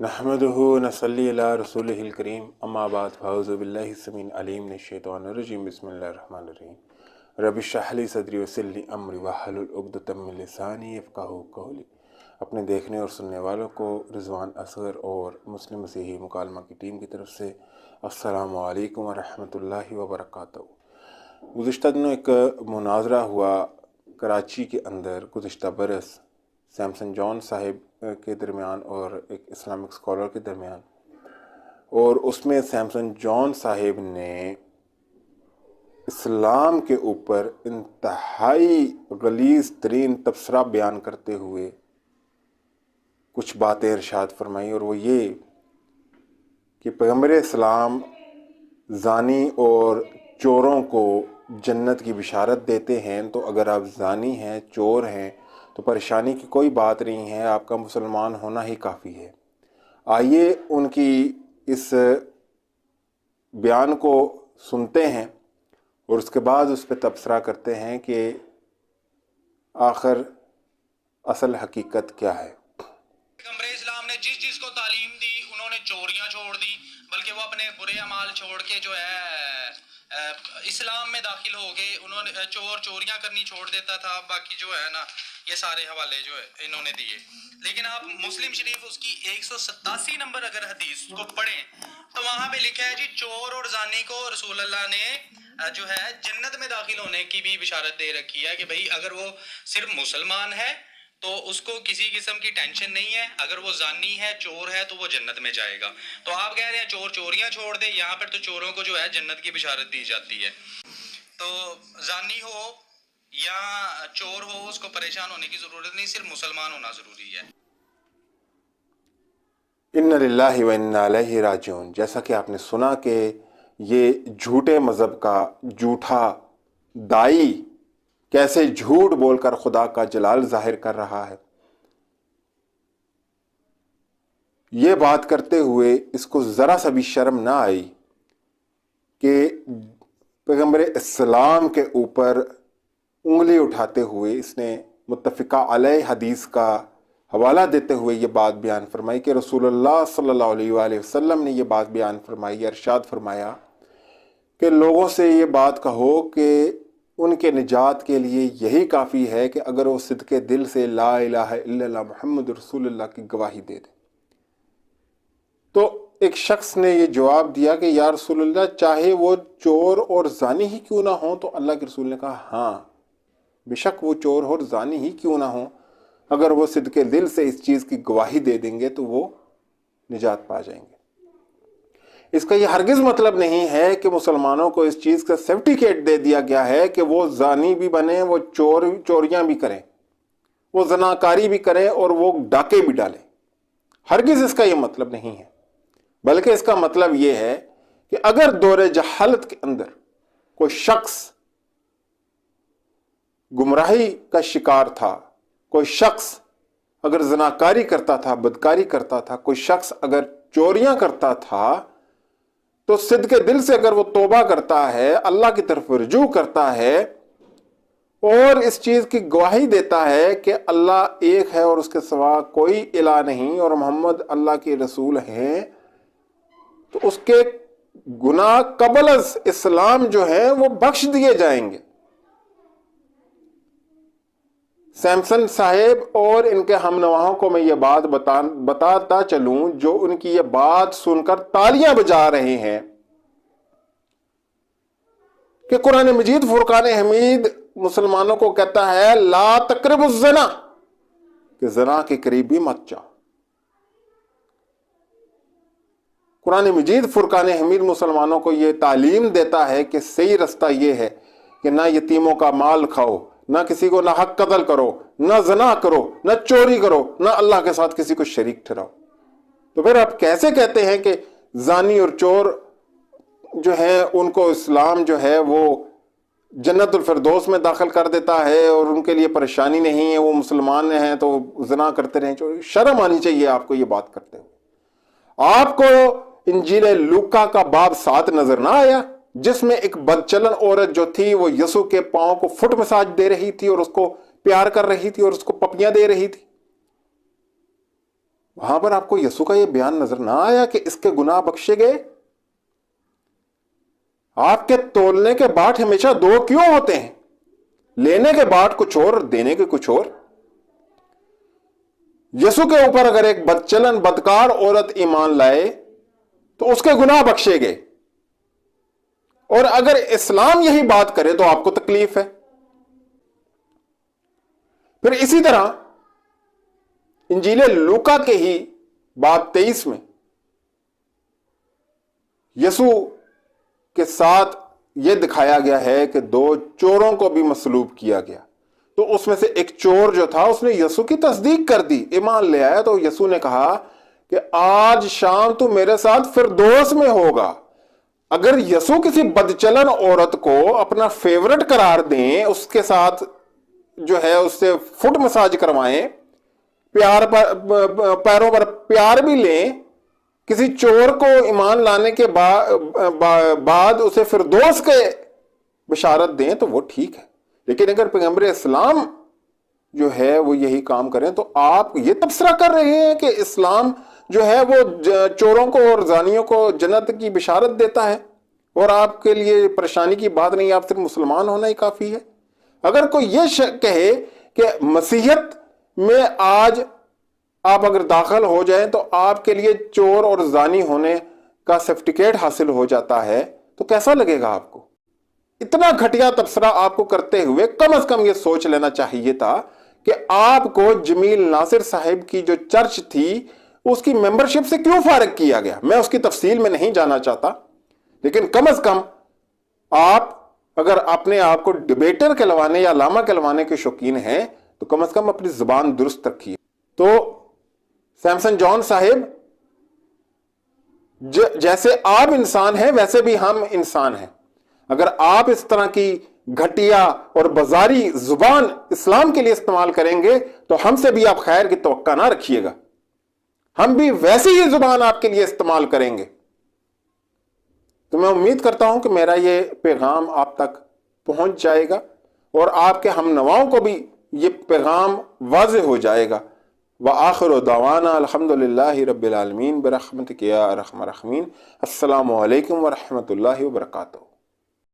नहमदुहु नसल्ली अला रसूलिहिल करीम अम्मा बाद फ़अऊज़ु बिल्लाहि समीन अलीम मिनश शैतानिर रजीम बिस्मिल्लाहिर रहमानिर रहीम रब्बि इश्रह ली सदरी वयस्सिर ली अमरी वहलुल उक़दतम मिन लिसानी यफ़क़हू क़ौली। अपने देखने और सुनने वालों को रिज़वान असगर और मुस्लिम मसीही मुकालमा की टीम की तरफ से अस्सलामु अलैकुम व रहमतुल्लाहि व बरकातहू। गुज़िश्ता दिनों एक मुनाज़रा हुआ कराची के अंदर गुज़िश्ता बरस सैमसन जॉन साहिब के दरमियान और एक इस्लामिक स्कॉलर के दरमियान, और उसमें सैमसन जॉन साहिब ने इस्लाम के ऊपर इंतहाई गलीज़ तरीन तबसरा बयान करते हुए कुछ बातें इरशाद फरमाई, और वो ये कि पैगम्बर इस्लाम ज़ानी और चोरों को जन्नत की बिशारत देते हैं, तो अगर आप ज़ानी हैं, चोर हैं, तो परेशानी की कोई बात नहीं है, आपका मुसलमान होना ही काफ़ी है। आइए उनकी इस बयान को सुनते हैं और उसके बाद उस पर तबसरा करते हैं कि आखिर असल हकीकत क्या है। पैगम्बर इस्लाम ने जिस जिस को तालीम दी उन्होंने चोरियां छोड़ दी, बल्कि वो अपने बुरे अमाल छोड़ के जो है इस्लाम में दाखिल हो गए। उन्होंने चोरियां करनी छोड़ देता था, बाकी जो है ना ये सारे हवाले जो है इन्होंने दिए। लेकिन आप मुस्लिम शरीफ उसकी 187 नंबर अगर हदीस को पढ़ें तो वहां पे लिखा है जी, चोर और जानी को रसूल अल्लाह ने जो है जन्नत में दाखिल होने की भी बिशारत दे रखी है कि भाई अगर वो सिर्फ मुसलमान है तो उसको किसी किस्म की टेंशन नहीं है, अगर वो जानी है, चोर है, तो वो जन्नत में जाएगा। तो आप कह रहे हैं चोर चोरियां छोड़ दे, यहाँ पर तो चोरों को जो है जन्नत की बिशारत दी जाती है। तो जानी हो या चोर हो उसको परेशान होने की जरूरत नहीं, सिर्फ मुसलमान होना जरूरी है। इन्ना लिल्लाहि व इन्ना इलैहि राजिऊन। जैसा कि आपने सुना कि ये झूठे मज़हब का झूठा दाई कैसे झूठ बोलकर खुदा का जलाल जाहिर कर रहा है, ये बात करते हुए इसको ज़रा सा भी शर्म ना आई कि पैगम्बर इस्लाम के ऊपर उंगली उठाते हुए इसने मुत्तफ़िका अलैह हदीस का हवाला देते हुए ये बात बयान फरमाई कि रसूलुल्लाह सल्लल्लाहु अलैहि वसल्लम ने ये बात बयान फरमाई, इरशाद फरमाया कि लोगों से ये बात कहो कि उनके निजात के लिए यही काफ़ी है कि अगर वो सिद्के दिल से ला इलाहा इल्लल्लाह मुहम्मद रसूलुल्लाह की गवाही दे दे। तो एक शख्स ने ये जवाब दिया कि या रसूलुल्लाह, चाहे वो चोर और जानी ही क्यों ना हो। तो अल्लाह के रसूल ने कहा, हाँ बेशक वो चोर और जानी ही क्यों ना हो, अगर वो सिद्के दिल से इस चीज़ की गवाही दे देंगे तो वो निजात पा जाएंगे। इसका ये हरगिज़ मतलब नहीं है कि मुसलमानों को इस चीज़ का सर्टिफिकेट दे दिया गया है कि वो जानी भी बने, वो चोरियां भी करें, वो जनाकारी भी करें और वो डाके भी डालें। हरगिज़ इसका ये मतलब नहीं है, बल्कि इसका मतलब ये है कि अगर दौरे जहालत के अंदर कोई शख्स गुमराही का शिकार था, कोई शख्स अगर जनाकारी करता था, बदकारी करता था, कोई शख्स अगर चोरियां करता था, तो सिद्के दिल से अगर वो तौबा करता है, अल्लाह की तरफ रुजू करता है और इस चीज़ की गवाही देता है कि अल्लाह एक है और उसके सिवा कोई इला नहीं और मोहम्मद अल्लाह के रसूल हैं, तो उसके गुनाह कबल अज़ इस्लाम जो है वो बख्श दिए जाएंगे। सैमसन साहेब और इनके हमनवाहों को मैं ये बात बताता चलूं जो उनकी ये बात सुनकर तालियां बजा रहे हैं कि कुरान मजीद फुरकान हमीद मुसलमानों को कहता है ला तक़रबुज़ ज़िना, कि ज़िना के करीब भी मत जाओ। कुरान मजीद फुरकान हमीद मुसलमानों को ये तालीम देता है कि सही रास्ता ये है कि ना यतीमों का माल खाओ, ना किसी को ना हक कत्ल करो, ना ज़िना करो, ना चोरी करो, ना अल्लाह के साथ किसी को शरीक ठहराओ। तो फिर आप कैसे कहते हैं कि जानी और चोर जो है उनको इस्लाम जो है वो जन्नतुल फिरदौस में दाखिल कर देता है और उनके लिए परेशानी नहीं है, वो मुसलमान हैं तो ज़िना करते रहें। चोरी, शर्म आनी चाहिए आपको ये बात करते हुए। आपको इंजील लूका का बाब 7 नजर ना आया जिसमें एक बदचलन औरत जो थी वो यसु के पांव को फुट मसाज दे रही थी और उसको प्यार कर रही थी और उसको पपियां दे रही थी। وہاں پر آپ کو یسوع کا یہ بیان نظر نہ آیا کہ اس کے گناہ بخشے گئے؟ آپ کے تولنے کے باٹ ہمیشہ دو کیوں ہوتے ہیں؟ لینے کے باٹ کچھ اور، دینے کے کچھ اور۔ یسوع کے اوپر اگر ایک بدچلن بدکار عورت ایمان لائے تو اس کے گناہ بخشے گئے، اور اگر اسلام یہی بات کرے تو آپ کو تکلیف ہے۔ پھر اسی طرح انجیل لوکا کے ہی باب 23 میں یسوع کے ساتھ یہ دکھایا گیا ہے کہ دو چوروں کو بھی مصلوب کیا گیا، تو اس میں سے ایک چور جو تھا اس نے یسوع کی تصدیق کر دی، ایمان لے آیا، تو یسوع نے کہا کہ آج شام تو میرے ساتھ فردوس میں ہوگا۔ اگر یسوع کسی بدچلن عورت کو اپنا فیورٹ قرار دیں، اس کے ساتھ جو ہے اس سے فٹ مساج کروائیں، پیروں پر پیار بھی لیں، کسی چور کو ایمان لانے کے بعد اسے فردوس کے بشارت دیں تو وہ ٹھیک ہے، لیکن اگر پیغمبر اسلام جو ہے وہ یہی کام کریں تو آپ یہ تبصرہ کر رہے ہیں کہ اسلام جو ہے وہ چوروں کو اور زانیوں کو جنت کی بشارت دیتا ہے، اور آپ کے لیے پریشانی کی بات نہیں، آپ صرف مسلمان ہونا ہی کافی ہے۔ اگر کوئی یہ کہے کہ مسیحیت میں آج آپ اگر داخل ہو جائیں تو آپ کے لیے چور اور زانی ہونے کا سرٹیفکیٹ حاصل ہو جاتا ہے، تو کیسا لگے گا آپ کو؟ اتنا گھٹیا تبصرہ آپ کو کرتے ہوئے کم از کم یہ سوچ لینا چاہیے تھا کہ آپ کو جمیل ناصر صاحب کی جو چرچ تھی اس کی ممبرشپ سے کیوں فارغ کیا گیا۔ میں اس کی تفصیل میں نہیں جانا چاہتا، لیکن کم از کم آپ اگر اپنے آپ کو ڈیبیٹر کہلوانے یا علامہ کہلوانے کے شوقین ہیں تو کم از کم اپنی زبان درست رکھیے۔ تو سیمسن جان صاحب، جیسے آپ انسان ہیں ویسے بھی ہم انسان ہیں، اگر آپ اس طرح کی گھٹیا اور بازاری زبان اسلام کے لیے استعمال کریں گے تو ہم سے بھی آپ خیر کی توقع نہ رکھیے گا، ہم بھی ویسی ہی زبان آپ کے لیے استعمال کریں گے۔ تو میں امید کرتا ہوں کہ میرا یہ پیغام آپ تک پہنچ جائے گا اور آپ کے ہم نواؤں کو بھی یہ پیغام واضح ہو جائے گا۔ وآخر دعوانا الحمدللہ رب العالمین برحمتک یا ارحم الراحمین۔ السلام علیکم ورحمۃ اللہ وبرکاتہ۔